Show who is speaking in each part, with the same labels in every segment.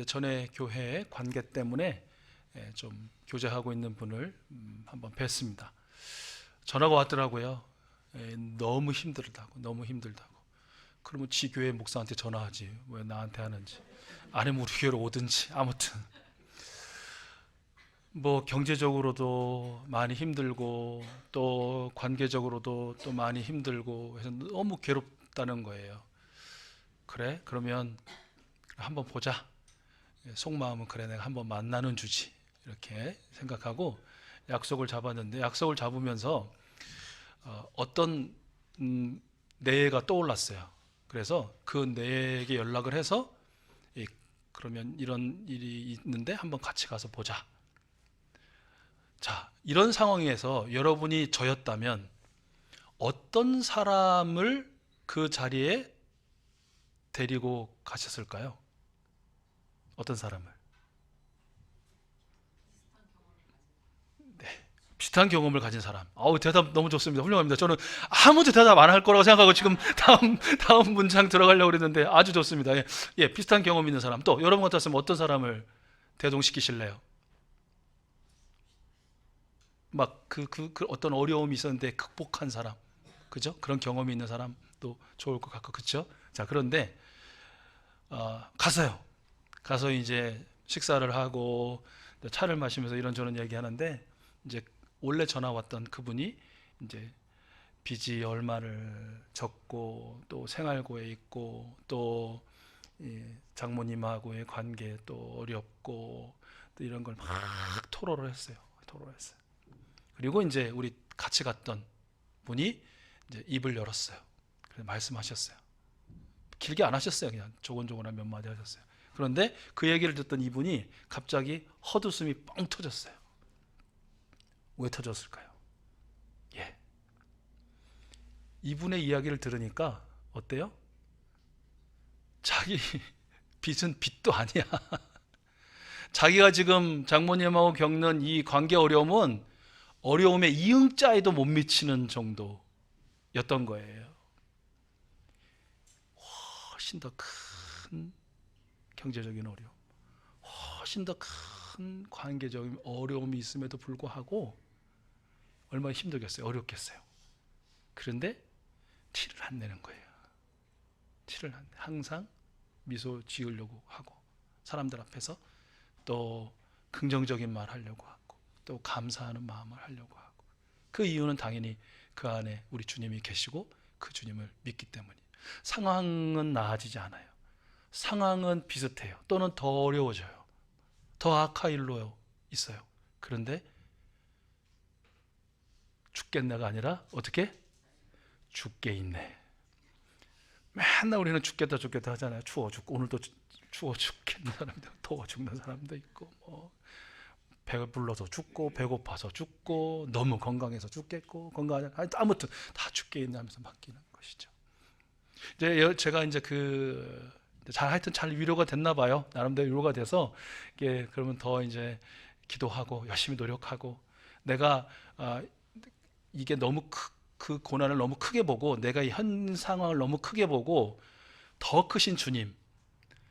Speaker 1: 전에 교회 관계 때문에 좀 교제하고 있는 분을 한번 뵀습니다. 전화가 왔더라고요. 너무 힘들다고. 그러면 지 교회 목사한테 전화하지 왜 나한테 하는지, 아니면 우리 교회로 오든지. 아무튼 뭐 경제적으로도 많이 힘들고 또 관계적으로도 또 많이 힘들고 해서 너무 괴롭다는 거예요. 그래? 그러면 한번 보자. 속마음은 그래, 내가 한번 만나는 주지, 이렇게 생각하고 약속을 잡았는데, 약속을 잡으면서 어떤 내가 떠올랐어요. 그래서 그 내에게 연락을 해서 그러면 이런 일이 있는데 한번 같이 가서 보자. 자, 이런 상황에서 여러분이 저였다면 어떤 사람을 그 자리에 데리고 가셨을까요? 어떤 사람을? 네, 비슷한 경험을 가진 사람. 대답 너무 좋습니다. 훌륭합니다. 저는 아무도 대답 안 할 거라고 생각하고 지금 다음 문장 들어가려고 그랬는데 아주 좋습니다. 비슷한 경험 있는 사람. 또 여러분 같았으면 어떤 사람을 대동시키실래요? 막 어떤 어려움이 있었는데 극복한 사람, 그죠? 그런 경험이 있는 사람도 좋을 것 같고, 그렇죠? 자, 그런데 가서 이제 식사를 하고 차를 마시면서 이런저런 얘기하는데, 이제 원래 전화 왔던 그분이 이제 빚이 얼마를 졌고 또 생활고에 있고 또 장모님하고의 관계 또 어렵고 또 이런 걸 막 토로를 했어요. 그리고 이제 우리 같이 갔던 분이 이제 입을 열었어요. 그래서 말씀하셨어요. 길게 안 하셨어요. 그냥 조곤조곤한 몇 마디 하셨어요. 그런데 그 얘기를 듣던 이분이 갑자기 헛웃음이 뻥 터졌어요. 왜 터졌을까요? 이분의 이야기를 들으니까 어때요? 자기 빚은 빚도 아니야. 자기가 지금 장모님하고 겪는 이 관계 어려움은 어려움의 이응자에도 못 미치는 정도였던 거예요. 훨씬 더 큰 경제적인 어려움, 훨씬 더 큰 관계적인 어려움이 있음에도 불구하고 얼마나 힘들겠어요, 어렵겠어요. 그런데 티를 안 내는 거예요. 티를 안 내. 항상 미소 지으려고 하고, 사람들 앞에서 또 긍정적인 말 하려고 하고, 또 감사하는 마음을 하려고 하고. 그 이유는 당연히 그 안에 우리 주님이 계시고 그 주님을 믿기 때문이에요. 상황은 나아지지 않아요. 상황은 비슷해요. 또는 더 어려워져요. 더 악한 일로 있어요. 그런데 죽겠네가 아니라 어떻게? 죽게 있네. 맨날 우리는 죽겠다 하잖아요. 추워 죽고, 오늘도 추워 죽겠는 사람도, 더워 죽는 사람도 있고, 뭐 배불러서 죽고, 배고파서 죽고, 너무 건강해서 죽겠고, 건강하지 않아, 아무튼 다 죽게 있냐면서 맡기는 것이죠. 이제 제가 이제 하여튼 잘 위로가 됐나 봐요. 나름대로 위로가 돼서 그러면 더 이제 기도하고 열심히 노력하고, 내가 이게 너무 그 고난을 너무 크게 보고, 내가 현 상황을 너무 크게 보고, 더 크신 주님,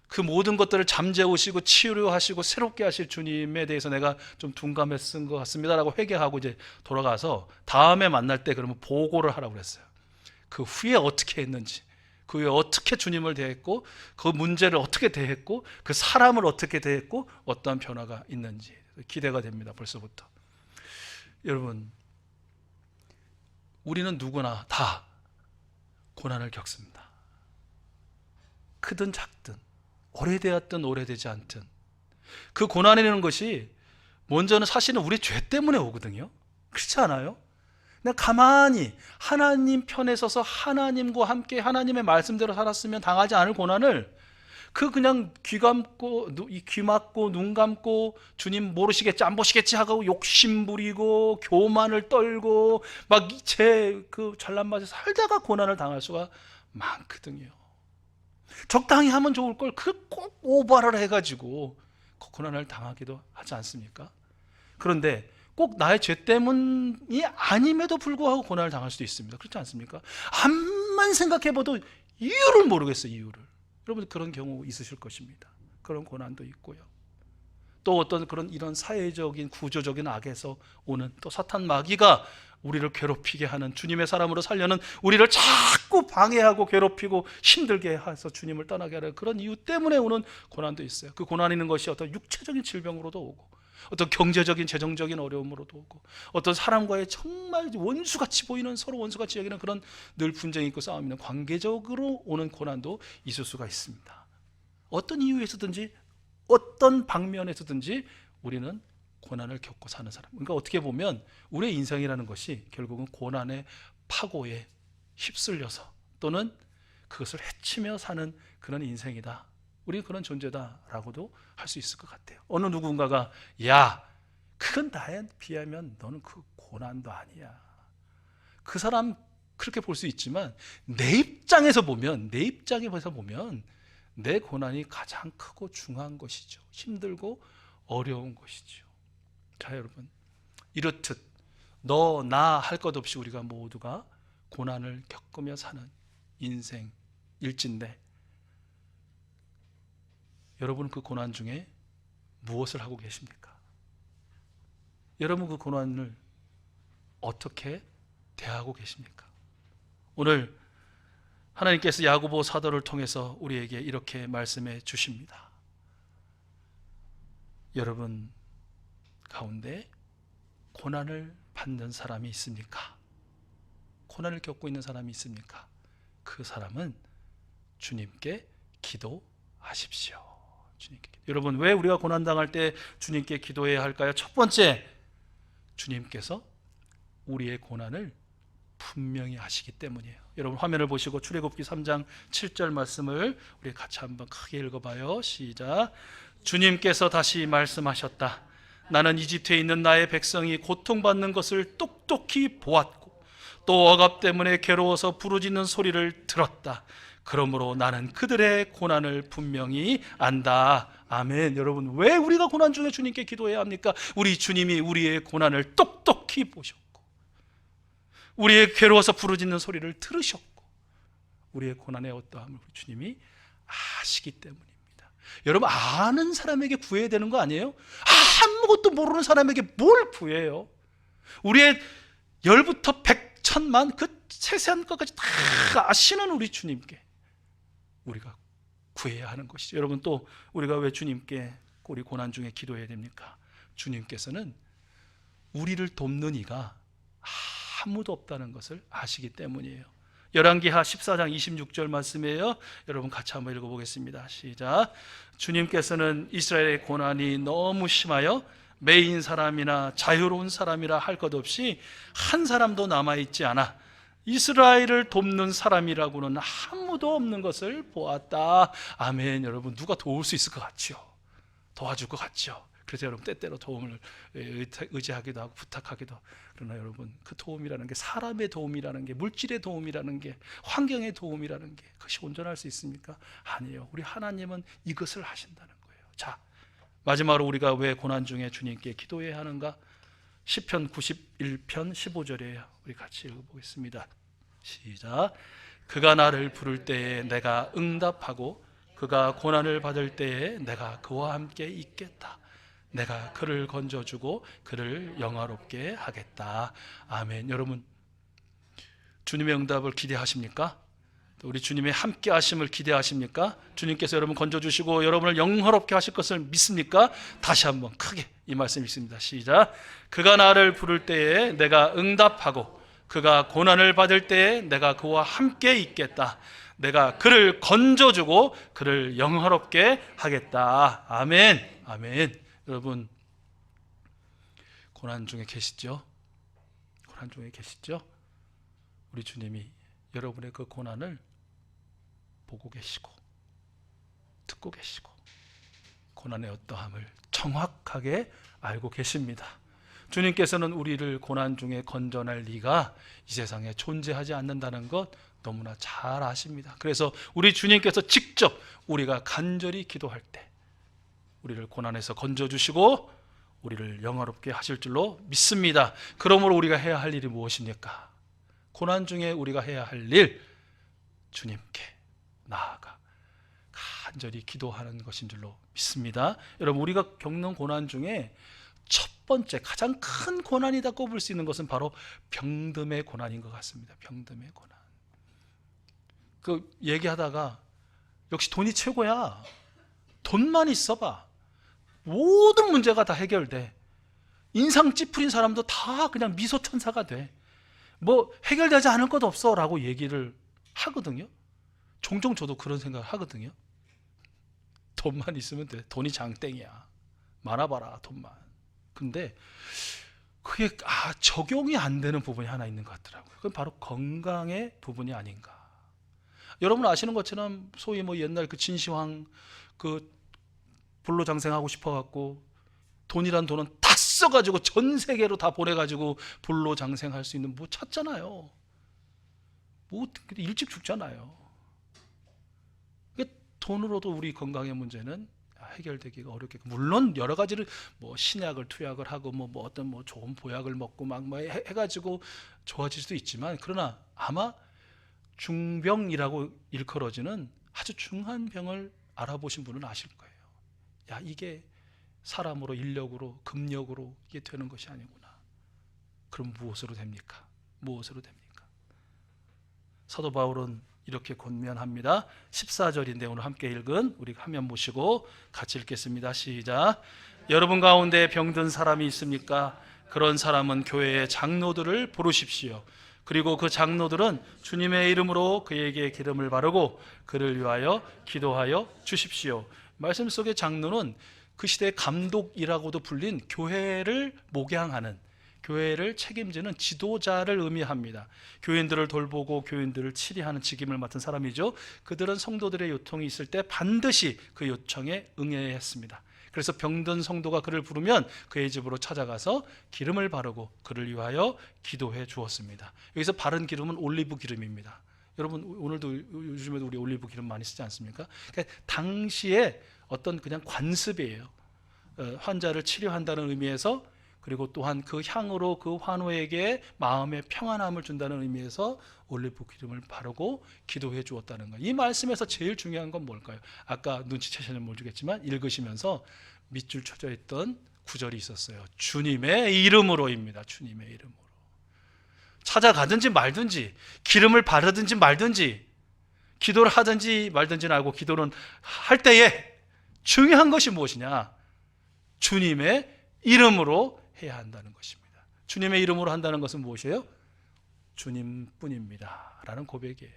Speaker 1: 그 모든 것들을 잠재우시고 치유하시고 새롭게 하실 주님에 대해서 내가 좀 둔감했은 것 같습니다라고 회개하고 이제 돌아가서 다음에 만날 때 그러면 보고를 하라고 그랬어요. 그 후에 어떻게 했는지, 그 후에 어떻게 주님을 대했고, 그 문제를 어떻게 대했고, 그 사람을 어떻게 대했고, 어떠한 변화가 있는지 기대가 됩니다. 벌써부터. 여러분, 우리는 누구나 다 고난을 겪습니다. 크든 작든, 오래되었든 오래되지 않든. 그 고난이라는 것이 먼저는 사실은 우리 죄 때문에 오거든요. 그렇지 않아요? 그냥 가만히 하나님 편에 서서 하나님과 함께 하나님의 말씀대로 살았으면 당하지 않을 고난을, 그냥 귀 막고 눈 감고 주님 모르시겠지 안 보시겠지 하고 욕심 부리고 교만을 떨고 막 그 잘난 맛에 살다가 고난을 당할 수가 많거든요. 적당히 하면 좋을 걸 꼭 오버를 해가지고 고난을 당하기도 하지 않습니까? 그런데 꼭 나의 죄 때문이 아님에도 불구하고 고난을 당할 수도 있습니다. 그렇지 않습니까? 암만 생각해봐도 이유를 모르겠어요. 이유를. 여러분 그런 경우 있으실 것입니다. 그런 고난도 있고요. 또 어떤 그런 이런 사회적인 구조적인 악에서 오는 또 사탄 마귀가 우리를 괴롭히게 하는, 주님의 사람으로 살려는 우리를 자꾸 방해하고 괴롭히고 힘들게 해서 주님을 떠나게 하는 그런 이유 때문에 오는 고난도 있어요. 그 고난 있는 것이 어떤 육체적인 질병으로도 오고, 어떤 경제적인 재정적인 어려움으로도 오고, 어떤 사람과의 정말 원수같이 보이는, 서로 원수같이 여기는 그런 늘 분쟁이 있고 싸움이 있는 관계적으로 오는 고난도 있을 수가 있습니다. 어떤 이유에서든지 어떤 방면에서든지 우리는 고난을 겪고 사는 사람. 그러니까 어떻게 보면 우리의 인생이라는 것이 결국은 고난의 파고에 휩쓸려서 또는 그것을 헤치며 사는 그런 인생이다. 우리 그런 존재다라고도 할 수 있을 것 같아요. 어느 누군가가 야, 그건 나에 비하면 너는 그 고난도 아니야. 그 사람 그렇게 볼 수 있지만 내 입장에서 보면 내 고난이 가장 크고 중요한 것이죠. 힘들고 어려운 것이죠. 자, 여러분, 이렇듯 너, 나 할 것 없이 우리가 모두가 고난을 겪으며 사는 인생 일진데, 여러분 그 고난 중에 무엇을 하고 계십니까? 여러분 그 고난을 어떻게 대하고 계십니까? 오늘 하나님께서 야고보 사도를 통해서 우리에게 이렇게 말씀해 주십니다. 여러분 가운데 고난을 받는 사람이 있습니까? 고난을 겪고 있는 사람이 있습니까? 그 사람은 주님께 기도하십시오. 주님께. 여러분, 왜 우리가 고난당할 때 주님께 기도해야 할까요? 첫 번째, 주님께서 우리의 고난을 분명히 아시기 때문이에요. 여러분 화면을 보시고 출애굽기 3장 7절 말씀을 우리 같이 한번 크게 읽어봐요. 시작. 주님께서 다시 말씀하셨다. 나는 이집트에 있는 나의 백성이 고통받는 것을 똑똑히 보았고 또 억압 때문에 괴로워서 부르짖는 소리를 들었다. 그러므로 나는 그들의 고난을 분명히 안다. 아멘. 여러분, 왜 우리가 고난 중에 주님께 기도해야 합니까? 우리 주님이 우리의 고난을 똑똑히 보셨고 우리의 괴로워서 부르짖는 소리를 들으셨고 우리의 고난의 어떠함을 우리 주님이 아시기 때문입니다. 여러분, 아는 사람에게 구해야 되는 거 아니에요? 아무것도 모르는 사람에게 뭘 구해요? 우리의 열부터 백, 천만 그 세세한 것까지 다 아시는 우리 주님께 우리가 구해야 하는 것이죠. 여러분, 또 우리가 왜 주님께 우리 고난 중에 기도해야 됩니까? 주님께서는 우리를 돕는 이가 아무도 없다는 것을 아시기 때문이에요. 열왕기하 14장 26절 말씀이에요. 여러분 같이 한번 읽어보겠습니다. 시작. 주님께서는 이스라엘의 고난이 너무 심하여 매인 사람이나 자유로운 사람이라 할 것 없이 한 사람도 남아있지 않아 이스라엘을 돕는 사람이라고는 아무도 없는 것을 보았다. 아멘. 여러분, 누가 도울 수 있을 것 같죠? 도와줄 것 같죠? 그래서 여러분 때때로 도움을 의지하기도 하고 부탁하기도. 그러나 여러분, 그 도움이라는 게 사람의 도움이라는 게, 물질의 도움이라는 게, 환경의 도움이라는 게 그것이 온전할 수 있습니까? 아니에요. 우리 하나님은 이것을 하신다는 거예요. 자, 마지막으로 우리가 왜 고난 중에 주님께 기도해야 하는가? 시편 91편 15절이에요. 우리 같이 읽어보겠습니다. 시작. 그가 나를 부를 때에 내가 응답하고 그가 고난을 받을 때에 내가 그와 함께 있겠다. 내가 그를 건져주고 그를 영화롭게 하겠다. 아멘. 여러분, 주님의 응답을 기대하십니까? 우리 주님의 함께 하심을 기대하십니까? 주님께서 여러분 건져주시고 여러분을 영화롭게 하실 것을 믿습니까? 다시 한번 크게 이 말씀 있습니다. 시작. 그가 나를 부를 때에 내가 응답하고 그가 고난을 받을 때에 내가 그와 함께 있겠다. 내가 그를 건져주고 그를 영화롭게 하겠다. 아멘. 아멘. 여러분, 고난 중에 계시죠? 고난 중에 계시죠? 우리 주님이 여러분의 그 고난을 보고 계시고 듣고 계시고 고난의 어떠함을 정확하게 알고 계십니다. 주님께서는 우리를 고난 중에 건져낼 리가 이 세상에 존재하지 않는다는 것 너무나 잘 아십니다. 그래서 우리 주님께서 직접 우리가 간절히 기도할 때 우리를 고난에서 건져주시고 우리를 영화롭게 하실 줄로 믿습니다. 그러므로 우리가 해야 할 일이 무엇입니까? 고난 중에 우리가 해야 할 일, 주님께 나아가 간절히 기도하는 것인 줄로 믿습니다. 여러분, 우리가 겪는 고난 중에 첫 번째 가장 큰 고난이다 꼽을 수 있는 것은 바로 병듦의 고난인 것 같습니다. 병듦의 고난. 그 얘기하다가 역시 돈이 최고야. 돈만 있어봐. 모든 문제가 다 해결돼. 인상 찌푸린 사람도 다 그냥 미소 천사가 돼. 뭐 해결되지 않을 것 없어 라고 얘기를 하거든요. 종종 저도 그런 생각을 하거든요. 돈만 있으면 돼. 돈이 장땡이야. 많아봐라 돈만. 근데 그게 적용이 안 되는 부분이 하나 있는 것 같더라고요. 그건 바로 건강의 부분이 아닌가. 여러분 아시는 것처럼 소위 뭐 옛날 그 진시황 그 불로장생하고 싶어갖고 돈이란 돈은 다 써가지고 전 세계로 다 보내가지고 불로장생할 수 있는 뭐 찾잖아요. 뭐 일찍 죽잖아요. 돈으로도 우리 건강의 문제는 해결되기가 어렵겠고, 물론 여러 가지를 뭐 신약을 투약을 하고 뭐 어떤 뭐 좋은 보약을 먹고 막 뭐 해가지고 좋아질 수도 있지만, 그러나 아마 중병이라고 일컬어지는 아주 중한 병을 알아보신 분은 아실 거예요. 야, 이게 사람으로 인력으로 금력으로 이게 되는 것이 아니구나. 그럼 무엇으로 됩니까? 무엇으로 됩니까? 사도 바울은 이렇게 권면합니다. 14절인데 오늘 함께 읽은 우리 화면 보시고 같이 읽겠습니다. 시작. 여러분 가운데 병든 사람이 있습니까? 그런 사람은 교회의 장로들을 부르십시오. 그리고 그 장로들은 주님의 이름으로 그에게 기름을 바르고 그를 위하여 기도하여 주십시오. 말씀 속의 장로는 그 시대의 감독이라고도 불린 교회를 목양하는, 교회를 책임지는 지도자를 의미합니다. 교인들을 돌보고 교인들을 치리하는 직임을 맡은 사람이죠. 그들은 성도들의 요통이 있을 때 반드시 그 요청에 응해야 했습니다. 그래서 병든 성도가 그를 부르면 그의 집으로 찾아가서 기름을 바르고 그를 위하여 기도해 주었습니다. 여기서 바른 기름은 올리브 기름입니다. 여러분 오늘도 요즘에도 우리 올리브 기름 많이 쓰지 않습니까? 그러니까 당시에 어떤 그냥 관습이에요. 환자를 치료한다는 의미에서, 그리고 또한 그 향으로 그 환우에게 마음의 평안함을 준다는 의미에서 올리브 기름을 바르고 기도해 주었다는 거예요. 이 말씀에서 제일 중요한 건 뭘까요? 아까 눈치채시는 모르겠지만 읽으시면서 밑줄 쳐져 있던 구절이 있었어요. 주님의 이름으로입니다. 주님의 이름으로. 찾아가든지 말든지 기름을 바르든지 말든지 기도를 하든지 말든지는 알고, 기도는 할 때에 중요한 것이 무엇이냐? 주님의 이름으로 해야 한다는 것입니다. 주님의 이름으로 한다는 것은 무엇이에요? 주님뿐입니다 라는 고백이에요.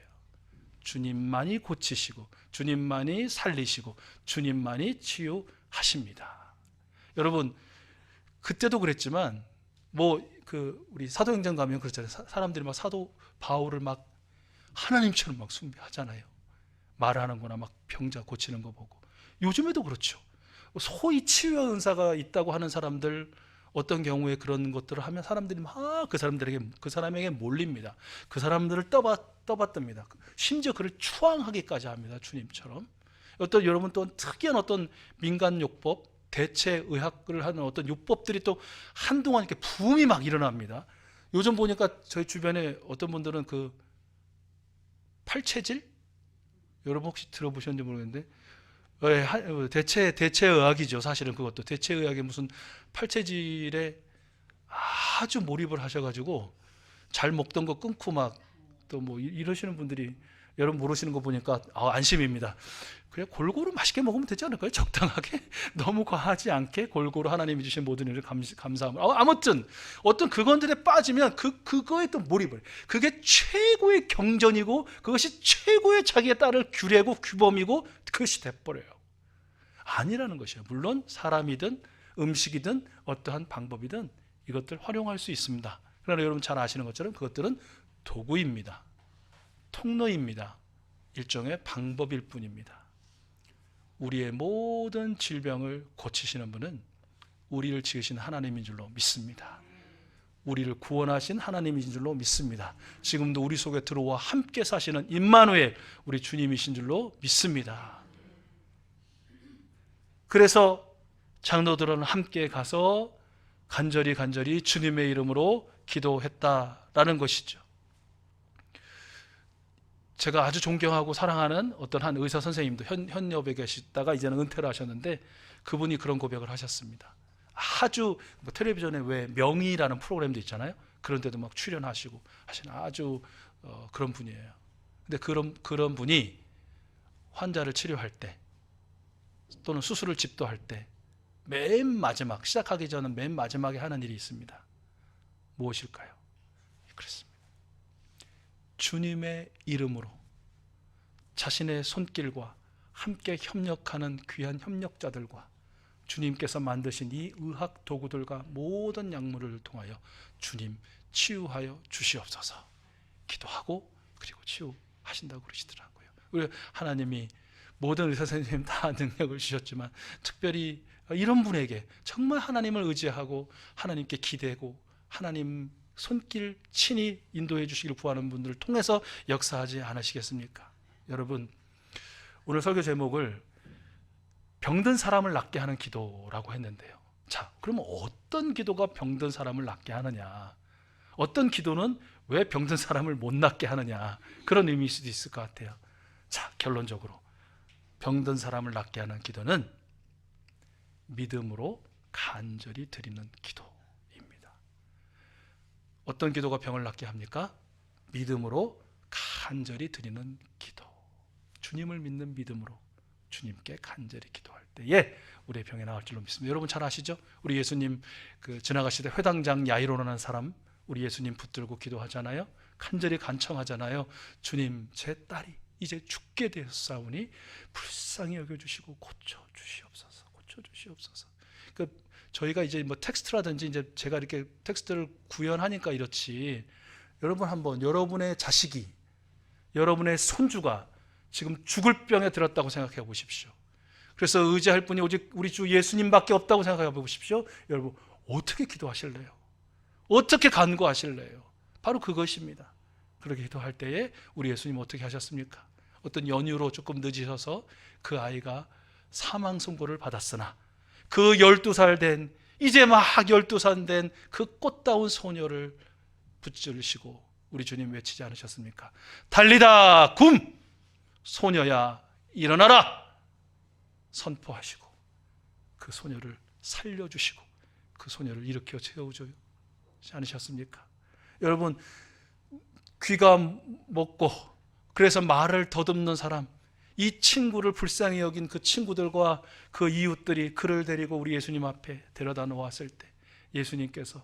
Speaker 1: 주님만이 고치시고 주님만이 살리시고 주님만이 치유하십니다. 여러분 그때도 그랬지만 우리 사도행전 가면 그렇잖아요. 사람들이 막 사도 바울을 막 하나님처럼 막 숭배하잖아요. 말하는 거나 막 병자 고치는 거 보고. 요즘에도 그렇죠. 소위 치유의 은사가 있다고 하는 사람들, 어떤 경우에 그런 것들을 하면 사람들이 막 그 사람에게 몰립니다. 그 사람들을 떠받듭니다. 심지어 그를 추앙하기까지 합니다. 주님처럼. 여러분 또 특이한 어떤 민간요법, 대체의학을 하는 어떤 요법들이 또 한동안 이렇게 붐이 막 일어납니다. 요즘 보니까 저희 주변에 어떤 분들은 그 팔체질? 여러분 혹시 들어보셨는지 모르겠는데, 대체의학이죠. 사실은 그것도 대체의학의 무슨 팔체질에 아주 몰입을 하셔가지고 잘 먹던 거 끊고 막 또 뭐 이러시는 분들이, 여러분 모르시는 거 보니까 안심입니다. 그냥 골고루 맛있게 먹으면 되지 않을까요? 적당하게 너무 과하지 않게 골고루 하나님이 주신 모든 일을 감사함을. 아무튼 어떤 그것들에 빠지면 그거에 또 몰입을. 그게 최고의 경전이고 그것이 최고의 자기의 딸을 규례고 규범이고 그것이 돼버려요. 아니라는 것이에요. 물론 사람이든 음식이든 어떠한 방법이든 이것들 활용할 수 있습니다. 그러나 여러분 잘 아시는 것처럼 그것들은 도구입니다. 통로입니다. 일종의 방법일 뿐입니다. 우리의 모든 질병을 고치시는 분은 우리를 지으신 하나님인 줄로 믿습니다. 우리를 구원하신 하나님이신 줄로 믿습니다. 지금도 우리 속에 들어와 함께 사시는 임마누엘, 우리 주님이신 줄로 믿습니다. 그래서 장로들은 함께 가서 간절히 주님의 이름으로 기도했다라는 것이죠. 제가 아주 존경하고 사랑하는 어떤 한 의사 선생님도 현업에 계시다가 이제는 은퇴를 하셨는데, 그분이 그런 고백을 하셨습니다. 아주 뭐 텔레비전에 왜 명의라는 프로그램도 있잖아요. 그런 데도 막 출연하시고 하시는 아주 그런 분이에요. 근데 그런 분이 환자를 치료할 때 또는 수술을 집도할 때 맨 마지막, 시작하기 전에 맨 마지막에 하는 일이 있습니다. 무엇일까요? 그렇습니다. 주님의 이름으로 자신의 손길과 함께 협력하는 귀한 협력자들과 주님께서 만드신 이 의학 도구들과 모든 약물을 통하여 주님 치유하여 주시옵소서 기도하고, 그리고 치유하신다고 그러시더라고요. 우리 하나님이 모든 의사 선생님 다 능력을 주셨지만 특별히 이런 분에게 정말 하나님을 의지하고 하나님께 기대고 하나님 손길 친히 인도해 주시기를 구하는 분들을 통해서 역사하지 않으시겠습니까? 여러분, 오늘 설교 제목을 병든 사람을 낫게 하는 기도라고 했는데요. 자, 그러면 어떤 기도가 병든 사람을 낫게 하느냐? 어떤 기도는 왜 병든 사람을 못 낫게 하느냐? 그런 의미일 수도 있을 것 같아요. 자, 결론적으로 병든 사람을 낫게 하는 기도는 믿음으로 간절히 드리는 기도입니다. 어떤 기도가 병을 낫게 합니까? 믿음으로 간절히 드리는 기도. 주님을 믿는 믿음으로 주님께 간절히 기도할 때에 우리의 병이 나을 줄로 믿습니다. 여러분 잘 아시죠? 우리 예수님 지나가시되 회당장 야이로라는 사람, 우리 예수님 붙들고 기도하잖아요. 간절히 간청하잖아요. 주님, 제 딸이 이제 죽게 되었사오니 불쌍히 여겨주시고 고쳐주시옵소서, 고쳐주시옵소서. 저희가 이제 뭐 텍스트라든지 이제 제가 이렇게 텍스트를 구현하니까 이렇지, 여러분 한번 여러분의 자식이, 여러분의 손주가 지금 죽을 병에 들었다고 생각해 보십시오. 그래서 의지할 분이 오직 우리 주 예수님밖에 없다고 생각해 보십시오. 여러분 어떻게 기도하실래요? 어떻게 간구하실래요? 바로 그것입니다. 그렇게 기도할 때에 우리 예수님 어떻게 하셨습니까? 어떤 연유로 조금 늦으셔서 그 아이가 사망 선고를 받았으나 그 12살 된, 이제 막 12살 된 그 꽃다운 소녀를 붙들으시고 우리 주님 외치지 않으셨습니까? 달리다 굼! 소녀야 일어나라! 선포하시고 그 소녀를 살려주시고 그 소녀를 일으켜 세워주지 않으셨습니까? 여러분, 귀가 먹고 그래서 말을 더듬는 사람, 이 친구를 불쌍히 여긴 그 친구들과 그 이웃들이 그를 데리고 우리 예수님 앞에 데려다 놓았을 때 예수님께서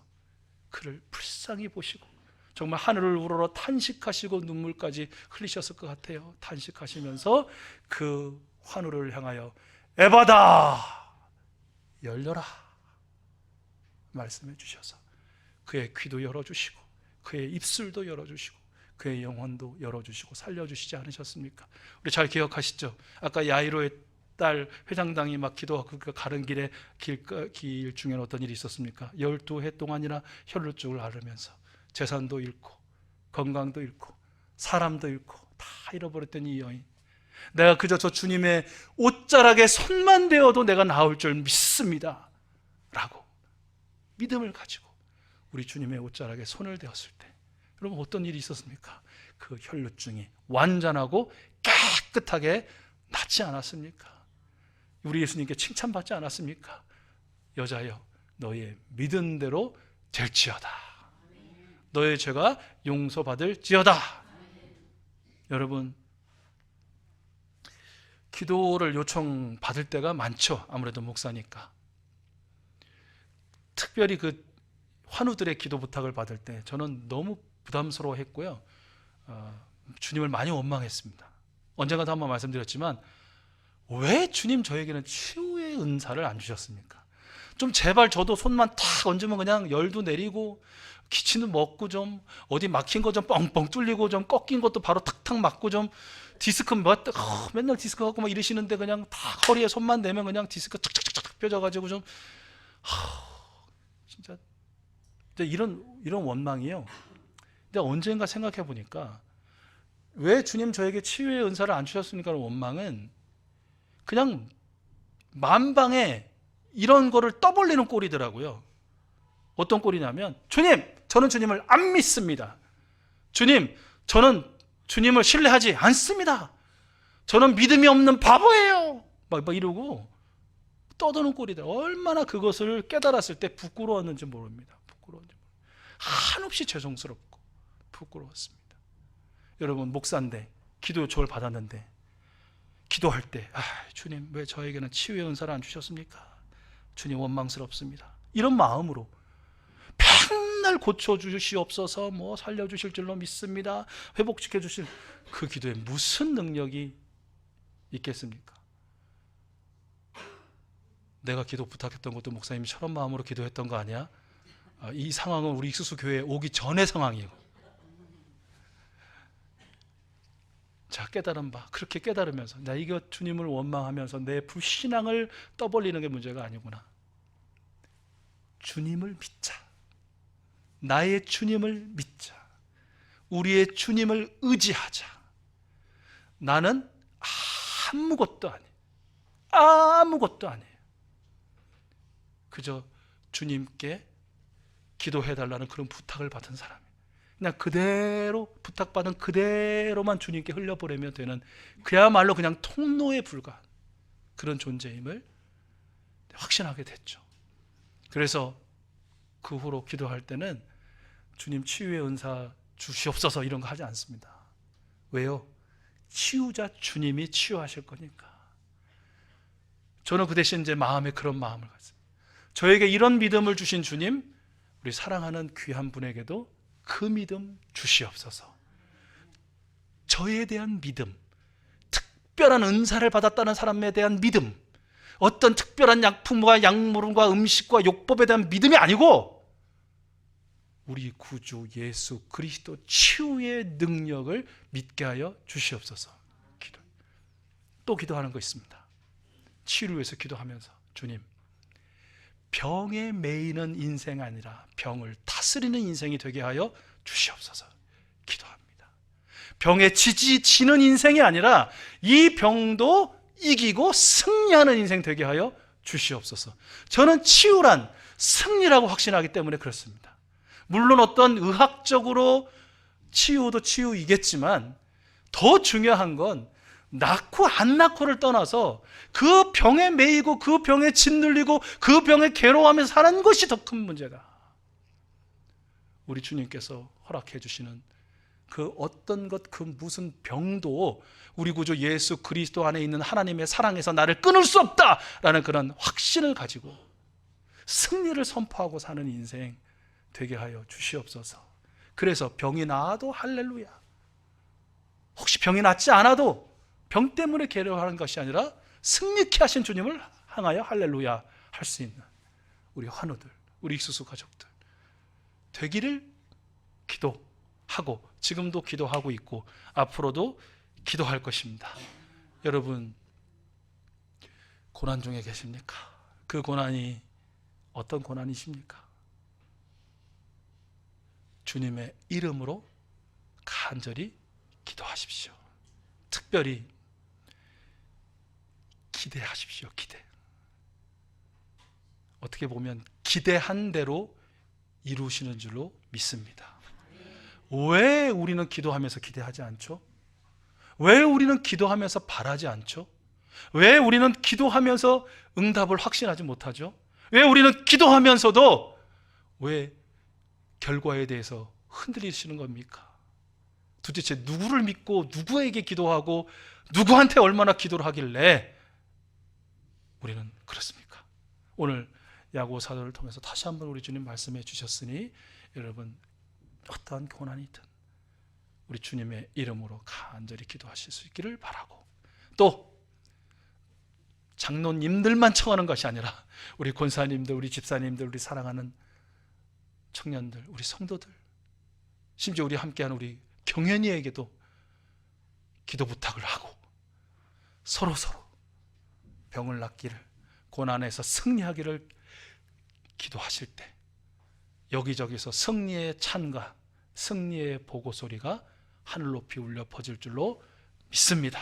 Speaker 1: 그를 불쌍히 보시고 정말 하늘을 우러러 탄식하시고 눈물까지 흘리셨을 것 같아요. 탄식하시면서 그 환우를 향하여 에바다! 열려라! 말씀해 주셔서 그의 귀도 열어주시고 그의 입술도 열어주시고 그의 영혼도 열어주시고 살려주시지 않으셨습니까? 우리 잘 기억하시죠? 아까 야이로의 딸 회장당이 막 기도하고 그 가는 길에 길 중에 어떤 일이 있었습니까? 12해 동안이나 혈루증을 앓으면서 재산도 잃고 건강도 잃고 사람도 잃고 다 잃어버렸던 이 여인, 내가 그저 저 주님의 옷자락에 손만 대어도 내가 나을 줄 믿습니다 라고 믿음을 가지고 우리 주님의 옷자락에 손을 대었을 때 여러분 어떤 일이 있었습니까? 그 혈루증이 완전하고 깨끗하게 낫지 않았습니까? 우리 예수님께 칭찬받지 않았습니까? 여자여, 너의 믿은 대로 될지어다. 너의 죄가 용서받을지어다. 여러분, 기도를 요청받을 때가 많죠. 아무래도 목사니까. 특별히 그 환우들의 기도 부탁을 받을 때 저는 너무 부담스러워했고요. 주님을 많이 원망했습니다. 언젠가도 한번 말씀드렸지만 왜 주님 저에게는 치유의 은사를 안 주셨습니까? 좀 제발 저도 손만 탁 얹으면 그냥 열도 내리고 기침도 먹고 좀 어디 막힌 거 좀 뻥뻥 뚫리고 좀 꺾인 것도 바로 탁탁 맞고 좀 디스크 맨날 디스크 갖고 막 이러시는데 그냥 탁 허리에 손만 대면 그냥 디스크 착착착착 펴져가지고 좀 진짜 이런 원망이요. 근데 언젠가 생각해 보니까 왜 주님 저에게 치유의 은사를 안 주셨습니까? 원망은 그냥 만방에 이런 거를 떠벌리는 꼴이더라고요. 어떤 꼴이냐면 주님, 저는 주님을 안 믿습니다. 주님, 저는 주님을 신뢰하지 않습니다. 저는 믿음이 없는 바보예요. 막 이러고 떠드는 꼴이다. 얼마나 그것을 깨달았을 때 부끄러웠는지 모릅니다. 한없이 죄송스럽고 부끄러웠습니다. 여러분, 목사인데 기도 요청을 받았는데 기도할 때 주님 왜 저에게는 치유의 은사를 안 주셨습니까? 주님 원망스럽습니다. 이런 마음으로 맨날 고쳐주시옵소서, 뭐 살려주실 줄로 믿습니다, 회복시켜 주실, 그 기도에 무슨 능력이 있겠습니까? 내가 기도 부탁했던 것도 목사님이 저런 마음으로 기도했던 거 아니야? 이 상황은 우리 익수수 교회에 오기 전의 상황이에요. 자, 깨달은 바, 그렇게 깨달으면서 나 이거 주님을 원망하면서 내 불신앙을 떠벌리는 게 문제가 아니구나. 주님을 믿자. 나의 주님을 믿자. 우리의 주님을 의지하자. 나는 아무것도 아니에요. 아무것도 아니에요. 그저 주님께 기도해달라는 그런 부탁을 받은 사람이에요. 그냥 그대로 부탁받은 그대로만 주님께 흘려보내면 되는, 그야말로 그냥 통로에 불과한 그런 존재임을 확신하게 됐죠. 그래서 그 후로 기도할 때는 주님 치유의 은사 주시옵소서 이런 거 하지 않습니다. 왜요? 치유자 주님이 치유하실 거니까. 저는 그 대신 이제 마음에 그런 마음을 갖습니다. 저에게 이런 믿음을 주신 주님, 우리 사랑하는 귀한 분에게도 그 믿음 주시옵소서. 저에 대한 믿음, 특별한 은사를 받았다는 사람에 대한 믿음, 어떤 특별한 약품과 약물과 음식과 요법에 대한 믿음이 아니고 우리 구주 예수 그리스도 치유의 능력을 믿게 하여 주시옵소서. 또 기도하는 거 있습니다. 치유를 위해서 기도하면서 주님, 병에 매이는 인생 아니라 병을 다스리는 인생이 되게 하여 주시옵소서 기도합니다. 병에 지는 인생이 아니라 이 병도 이기고 승리하는 인생 되게 하여 주시옵소서. 저는 치유란 승리라고 확신하기 때문에 그렇습니다. 물론 어떤 의학적으로 치유도 치유이겠지만 더 중요한 건 낳고 안 낳고를 떠나서 그 병에 매이고 그 병에 짓눌리고 그 병에 괴로워하면서 사는 것이 더 큰 문제다. 우리 주님께서 허락해 주시는 그 어떤 것, 그 무슨 병도 우리 구주 예수 그리스도 안에 있는 하나님의 사랑에서 나를 끊을 수 없다라는 그런 확신을 가지고 승리를 선포하고 사는 인생 되게 하여 주시옵소서. 그래서 병이 나아도 할렐루야, 혹시 병이 낫지 않아도 병 때문에 괴로워하는 것이 아니라 승리케 하신 주님을 향하여 할렐루야 할 수 있는 우리 환우들, 우리 익수수 가족들 되기를 기도하고 지금도 기도하고 있고 앞으로도 기도할 것입니다. 여러분, 고난 중에 계십니까? 그 고난이 어떤 고난이십니까? 주님의 이름으로 간절히 기도하십시오. 특별히 기대하십시오. 기대. 어떻게 보면 기대한 대로 이루시는 줄로 믿습니다. 왜 우리는 기도하면서 기대하지 않죠? 왜 우리는 기도하면서 바라지 않죠? 왜 우리는 기도하면서 응답을 확신하지 못하죠? 왜 우리는 기도하면서도 왜 결과에 대해서 흔들리시는 겁니까? 도대체 누구를 믿고 누구에게 기도하고 누구한테 얼마나 기도를 하길래 우리는 그렇습니까? 오늘 야고보 사도를 통해서 다시 한번 우리 주님 말씀해 주셨으니 여러분, 어떠한 고난이든 우리 주님의 이름으로 간절히 기도하실 수 있기를 바라고, 또 장로님들만 청하는 것이 아니라 우리 권사님들, 우리 집사님들, 우리 사랑하는 청년들, 우리 성도들, 심지어 우리 함께하는 우리 경연이에게도 기도 부탁을 하고 서로 병을 낫기를, 고난에서 승리하기를 기도하실 때 여기저기서 승리의 찬가, 승리의 보고 소리가 하늘 높이 울려 퍼질 줄로 믿습니다.